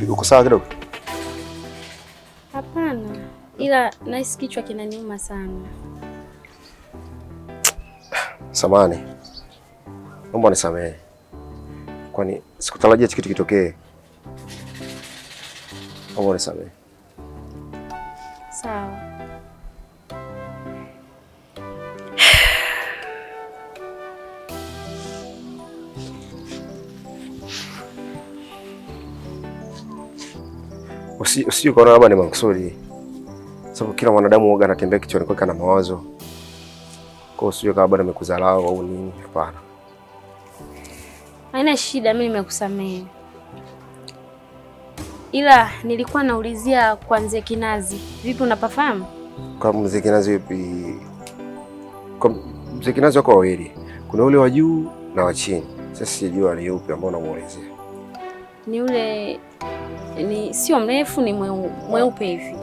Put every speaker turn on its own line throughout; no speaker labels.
Hivi uko sawa kidogo?
Hapana, ila nahisi kichwa kinaniuma sana.
Samahani. Naomba nisamehe. Kwani sikutarajia kitu kitokee. Naomba nisamehe.
Sawa.
Usije kuona labda ni makusudi. Sababu kila mwanadamu huwa anatembea kichwani kwake na mawazo. Kwa hiyo usije kama bado nimekudharau au nini, hapana.
Haina shida, mimi nimekusamehe. Ila nilikuwa naulizia kwa Mzee Kinazi. Vipi, unapafahamu?
Kwa Mzee Kinazi vipi? Kwa Mzee Kinazi wako wawili. Kuna ule wa juu na wa chini. Sasa sijui ni yupi ambao unamuelezea. Ni
ule sio mrefu, ni mweupe hivi.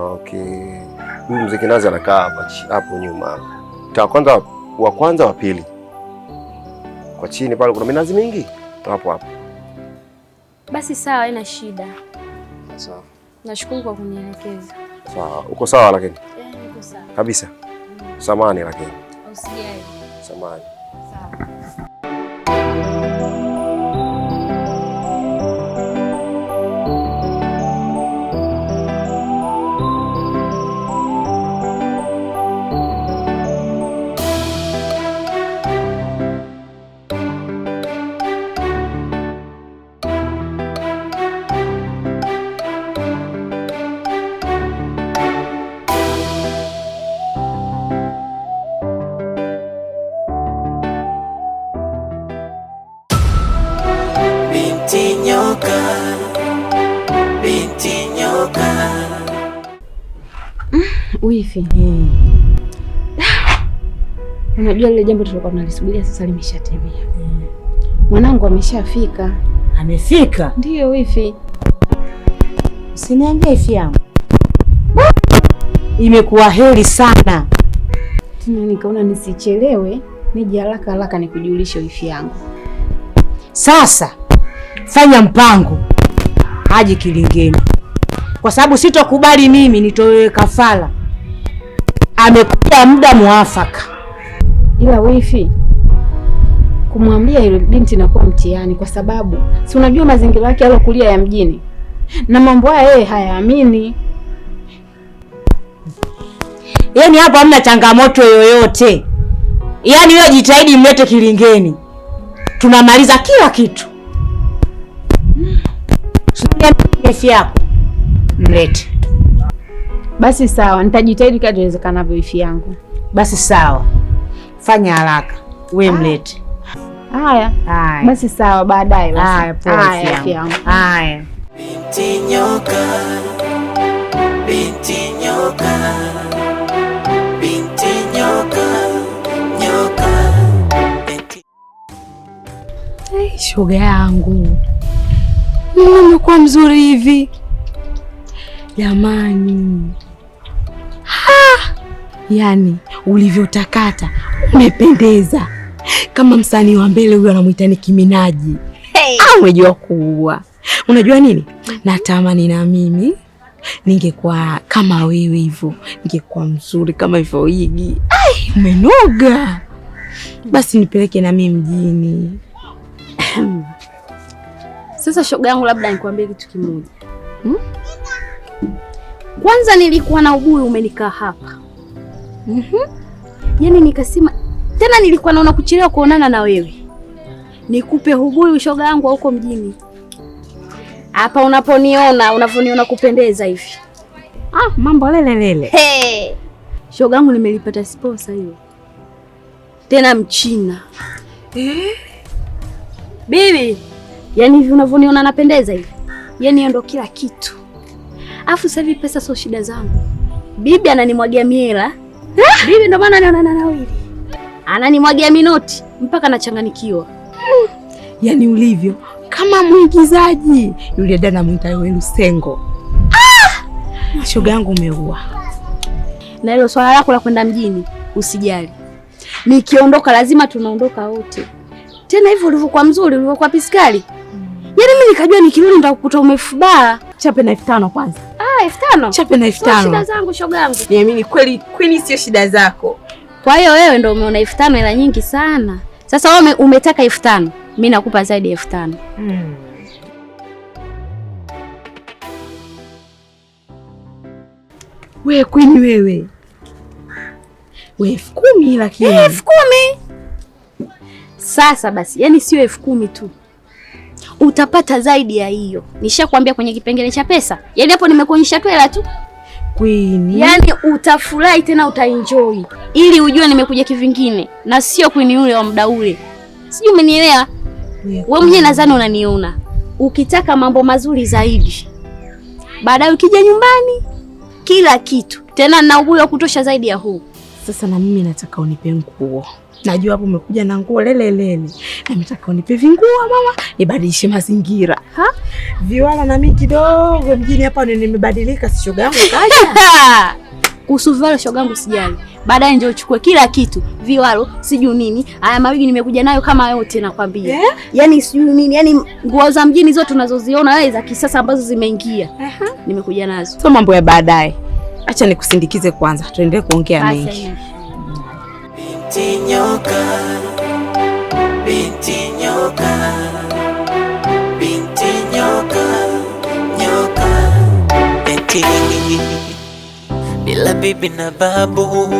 Okay. Huyu Mzee Kinazi anakaa hapo nyuma. Wa kwanza wa pili. Kwa chini pale kuna minazi mingi. Hapo.
Basi sawa, haina shida.
Sawa.
Nashukuru kwa kunielekeza.
Sawa. Uko sawa lakini?
Niko sawa.
Kabisa. Samahani lakini.
Usijali.
Samahani.
Sawa. Wifi. Unajua lile jambo tulikuwa tunalisubiria sasa limeshatimia. Mwanangu ameshafika.
Amefika?
Ndiyo wifi.
Usiniambie ifi yangu. Imekuwa heri sana.
Tena nikaona nisichelewe, nije haraka nikujulishe wifi yangu.
Sasa fanya mpango. Haji Kilingeni. Kwa sababu sitokubali mimi nitoe kafara. Amekuja muda muafaka.
Ila wifi, kumwambia yule binti inakuwa mtihani kwa sababu si unajua mazingira yake alokulia ya mjini. Na mambo haya yeye hayaamini.
Yaani hapo hamna changamoto yoyote. Yaani wewe jitahidi mlete Kilingeni. Tunamaliza kila kitu. Ifi yako. Mlete.
Basi sawa, nitajitahidi kadri iwezekanavyo wifi yangu.
Basi sawa. Fanya haraka. Wewe mlete.
Haya. Basi sawa, baadaye basi.
Haya, poa wifi yangu. Haya.
Binti nyoka. Binti nyoka. Binti nyoka. Nyoka.
Shoga yangu. Umekuwa mzuri hivi. Jamani. Yaani ulivyotakata umependeza. Kama msanii wa mbele huyo anamuita Nicki Minaj. Umejua kuua. Unajua nini? Natamani na mimi ningekuwa kama wewe hivyo. Ningekuwa mzuri kama hivyo Iggy. Umenoga. Basi nipeleke na mimi mjini. Sasa shoga yangu, labda nikwambie kitu kimoja. Kwanza nilikuwa na ubuyu umenikaa hapa. Yaani nikasema tena nilikuwa naona kuchelewa kuonana na wewe. Nikupe ubuyu shoga yangu huko mjini. Hapa unavoniona kupendeza hivi. Mambo lele. Shoga yangu nimelipata sponsor hiyo. Tena Mchina. Bibi, yaani hivi unavoniona napendeza hivi. Yaani hiyo ndo kila kitu. Afu sasa hivi pesa sio shida zangu. Bibi ananimwagia miela. Bibi ndo maana anaona nawili. Ananimwagia minoti mpaka nachanganikiwa. Yaani ulivyo kama mwigizaji. Yule dada mwita yule Lusengo. Shoga yangu umeua. Na hilo swala lako la kwenda mjini usijali. Nikiondoka lazima tunaondoka wote. Tena hivyo ulivyokuwa mzuri, ulivyokuwa piskali. Yaani mimi nikajua nikirudi nitakukuta umefubaa.
Chape na 5,000 kwanza.
5,000?
Chape na 5,000.
Shida zangu shogangu.
Niamini kweli Queen sio shida zako.
Kwa hiyo wewe ndio umeona 5,000 hela nyingi sana. Sasa wewe umetaka 5,000. Mimi nakupa zaidi ya 5,000.
Wewe Queen wewe. Wewe 10,000 lakini.
10,000. Sasa basi, yani sio 10,000 tu. Utapata zaidi ya hiyo. Nishakwambia kwenye kipengele cha pesa. Yaani hapo nimekuonyesha tu hela tu.
Queen.
Yaani utafurahi tena utaenjoy. Ili ujue nimekuja kivingine na sio Queen yule wa muda ule. Sijui umenielewa? Wewe mwenyewe nadhani unaniona. Ukitaka mambo mazuri zaidi, baadaye ukija nyumbani kila kitu. Tena na uburi wa kutosha zaidi ya huu.
Sasa na mimi nataka unipe nguo. Najua hapo umekuja na nguo lele. Na nataka unipe vinguo mama, nibadilishe mazingira. Viwala na mimi kidogo mjini hapa nimebadilika, si shoga yangu kaja.
Kuhusu viwalo shogangu sijali. Baadaye njoo uchukue kila kitu. Viwalo, sijui nini. Haya mawigi nimekuja nayo kama yote nakwambia. Yaani sijui nini, yaani nguo za mjini zote tunazoziona wewe za kisasa ambazo zimeingia. Nimekuja nazo.
Sio mambo ya baadaye. Acha nikusindikize kwanza. Tuendelee kuongea mengi.
Binti nyoka, binti nyoka, binti nyoka, nyoka. Eti bila bibi na babu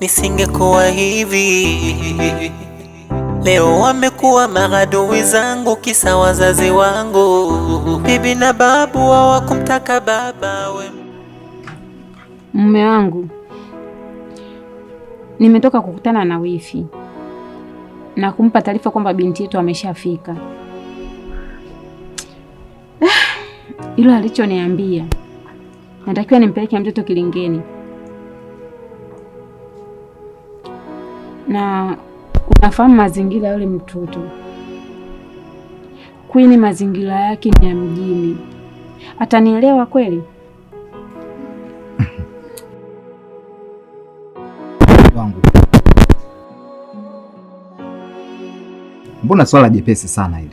nisingekuwa hivi. Leo wamekuwa maadui zangu kisa wazazi wangu. Bibi na babu hawakumtaka baba we.
Mume wangu, nimetoka kukutana na wifi na kumpa taarifa kwamba binti yetu ameshafika. Hilo alichoniambia, natakiwa nimpeleke mtoto Kilingeni. Na unafahamu mazingira ya yule mtoto. Queen mazingira yake ni ya mjini. Atanielewa kweli?
Wangu. Mbona swala jepesi sana hili?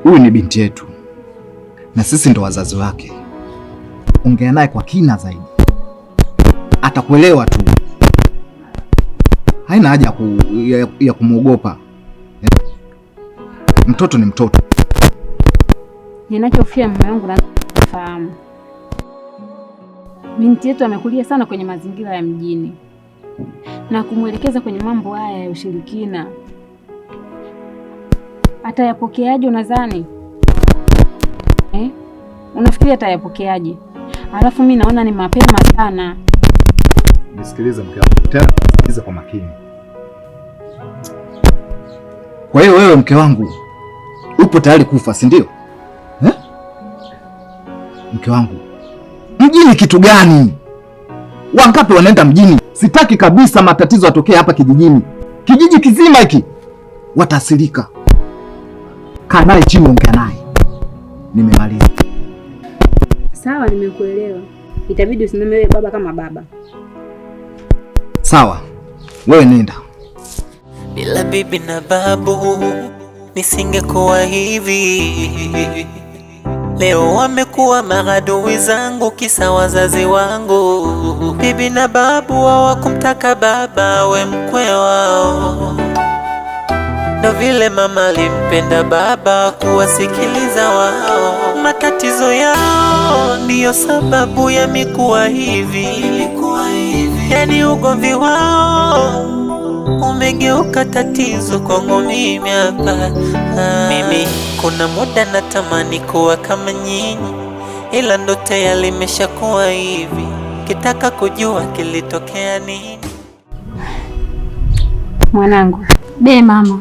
Huyu ni binti yetu na sisi ndo wazazi wake. Ongea naye kwa kina zaidi, atakuelewa tu. Haina haja ya kumwogopa. Mtoto ni mtoto.
Ninachofia mume wangu na fahamu, binti yetu amekulia sana kwenye mazingira ya mjini, na kumwelekeza kwenye mambo haya ya ushirikina, atayapokeaje unadhani? Unafikiri atayapokeaje? Alafu mimi naona ni mapema sana.
Nisikilize mke wangu, tena nisikilize kwa makini. Kwa hiyo wewe mke wangu upo tayari kufa, si ndio? Mke wangu, mjini kitu gani? Wangapi wanaenda mjini? Sitaki kabisa matatizo yatokee hapa kijijini. Kijiji kizima hiki wataasirika. Kaa naye chini, ongea naye. Nimemaliza.
Sawa, nimekuelewa. Itabidi usimame wewe baba kama baba.
Sawa, wewe nenda.
Bila bibi na babu nisingekuwa hivi. Leo wamekuwa maadui zangu kisa wazazi wangu. Bibi na babu hawakumtaka baba we mkwe wao. Na vile mama alimpenda baba kuwasikiliza wao. Matatizo yao ndiyo sababu ya mikuwa hivi. Yani ugomvi wao umegeuka tatizo kwangu mimi hapa. Mimi kuna muda natamani kuwa kama nyinyi, ila ndo tayari limeshakuwa hivi. Kitaka kujua kilitokea nini?
Mwanangu.
Be mama.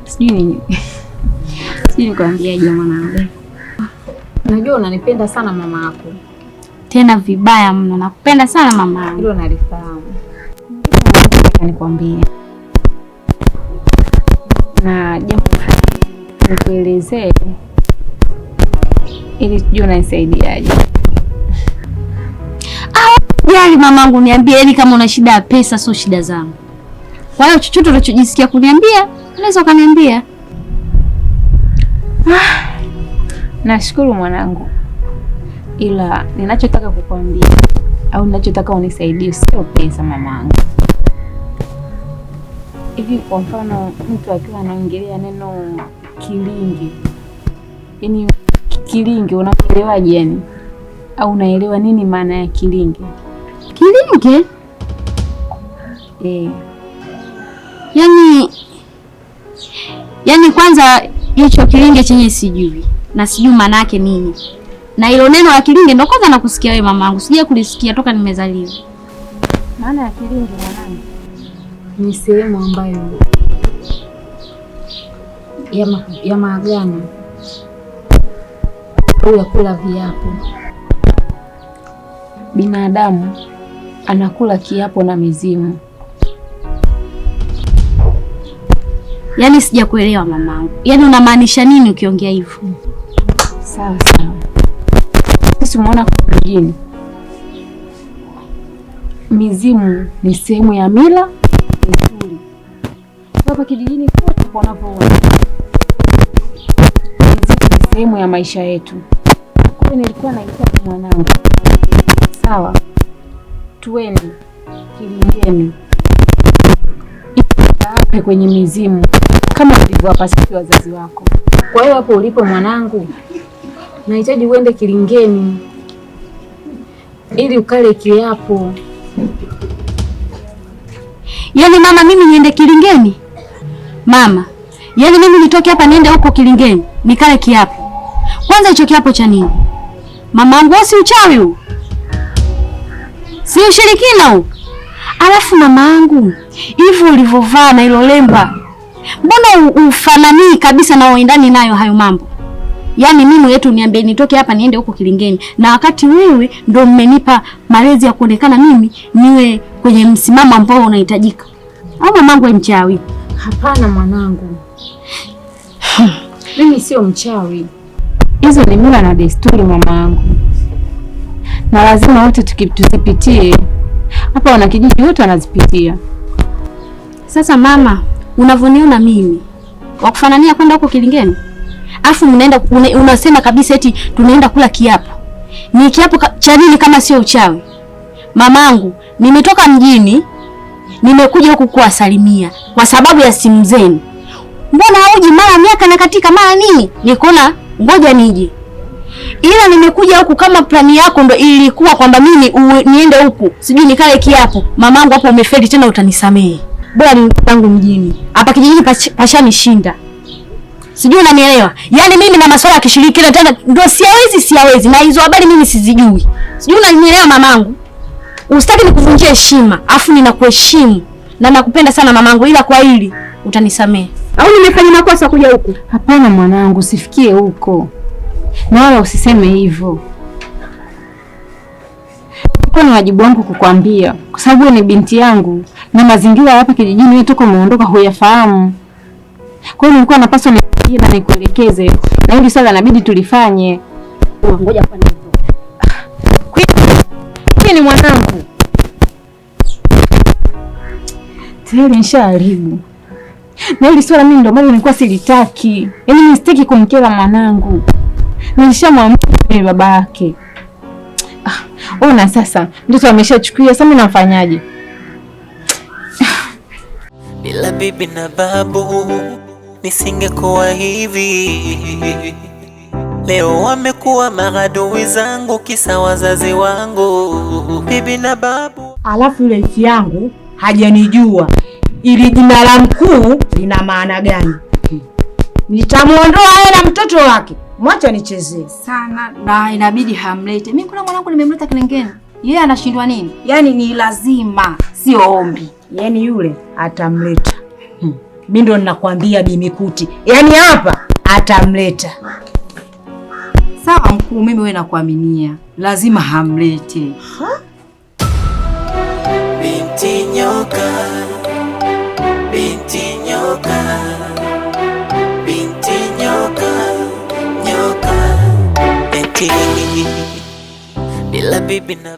Sijui nikwambiaje mwanangu. Najua unanipenda sana mama yako.
Tena vibaya mno. Nakupenda sana mama yangu.
Hilo nalifahamu. Nikwambie. Na jambo nikuelezee ili tujue unanisaidiaje.
usijali mamangu, niambie. Yaani kama una shida ya pesa sio shida zangu. Kwa hiyo chochote unachojisikia kuniambia, unaweza ukaniambia.
Nashukuru mwanangu. Ila ninachotaka kukwambia au ninachotaka unisaidie sio pesa mamangu. Hivi kwa mfano mtu akiwa anaongelea neno kilinge. Yaani kilinge unaelewaje yani? Au unaelewa nini maana ya kilinge?
Kilinge? Yaani kwanza hicho kilinge chenye sijui. Na sijui maana yake nini. Na hilo neno la kilinge ndo kwanza nakusikia wewe mamangu. Sija kulisikia toka nimezaliwa.
Maana ya kilinge mwanangu ni sehemu ambayo ya maagano au ya kula viapo. Binadamu anakula kiapo na mizimu.
Yaani sijakuelewa mamangu. Yaani unamaanisha nini ukiongea hivyo?
Sawa. Sisi umeona kijijini, mizimu ni sehemu ya mila desturi. Hapa kijijini kote wanapoona mizimu ni sehemu ya maisha yetu. Kwa hiyo nilikuwa nahitaji mwanangu, sawa, tuende kilingeni aape kwenye mizimu kama ulivyowapa sisi wazazi wako. Kwa hiyo hapo ulipo mwanangu, nahitaji uende kilingeni ili ukale kiapo.
Yaani mama, mimi niende kilingeni? Mama, yaani mimi nitoke hapa niende huko kilingeni nikale kiapo? Kwanza hicho kiapo cha nini? Mamangu, si uchawi huu? Si ushirikina huu? Alafu mamangu, hivyo ulivovaa na hilo lemba, mbona ufananii kabisa na uendani nayo hayo mambo? Yaani mimi yetu niambie nitoke hapa niende huko kilingeni, na wakati wewe ndo mmenipa malezi ya kuonekana mimi niwe kwenye msimamo ambao unahitajika. Au mamangu ni mchawi?
Hapana mwanangu. Mimi sio mchawi. Hizo ni mila na desturi mamangu. Na lazima wote tuzipitie. Hapa wana kijiji wote wanazipitia.
Sasa mama, unavyoniona mimi wakufanania kwenda huko kilingeni? Afu mnaenda unasema kabisa eti tunaenda kula kiapo. Ni kiapo cha nini kama sio uchawi? Mamangu, nimetoka mjini, nimekuja huku kuwasalimia kwa sababu ya simu zenu. Mbona hauji mara miaka na katika mara nini? Nikaona ngoja nije. Ila nimekuja huku kama plani yako ndo ilikuwa kwamba mimi niende huku, sijui nikale kiapo. Mamangu, hapo umefeli tena, utanisamehe. Bora ni tangu mjini. Hapa kijijini pashanishinda. Sijui unanielewa? Yaani mimi na masuala ya kishirikina tena ndio siawezi. Na hizo habari mimi sizijui. Sijui unanielewa mamangu? Usitaki nikuvunjie heshima, afu ninakuheshimu na nakupenda sana mamangu, ila kwa hili utanisamehe. Au nimefanya makosa kuja huku?
Hapana mwanangu, usifikie huko. Na wala usiseme hivyo. Kwa ni wajibu wangu kukwambia, kwa sababu ni binti yangu na mazingira hapa kijijini wewe toka umeondoka huyafahamu. Kwa hiyo nilikuwa napaswa na nikuelekeze, na hili swala inabidi tulifanye.
Ngoja kwa nini?
Kwa ni mwanangu. Tayari nishaharibu. Na hili swala mimi ndio maana nilikuwa silitaki. Yaani mimi sitaki kumkera mwanangu. Nilishamwambia ni baba yake. Ona sasa mtoto ameshachukia, sasa mimi nafanyaje?
Bila bibi na babu nisingekuwa hivi. Leo wamekuwa maadui zangu kisa wazazi wangu. Bibi na babu.
Alafu yule ifi yangu hajanijua ili jina la mkuu lina maana gani. Nitamuondoa yeye na mtoto wake. Mwacha nichezee
sana na inabidi hamlete. Mimi kuna mwanangu nimemleta kilingeni. Yeye anashindwa nini? Yaani ni lazima, sio ombi.
Yaani yule atamleta. Mimi ndo ninakwambia Bimikuti. Yaani hapa atamleta.
Sawa mkuu, mimi wewe nakuaminia. Lazima hamlete.
Binti nyoka. Binti nyoka. Binti nyoka. Nyoka. Eti bila bibi na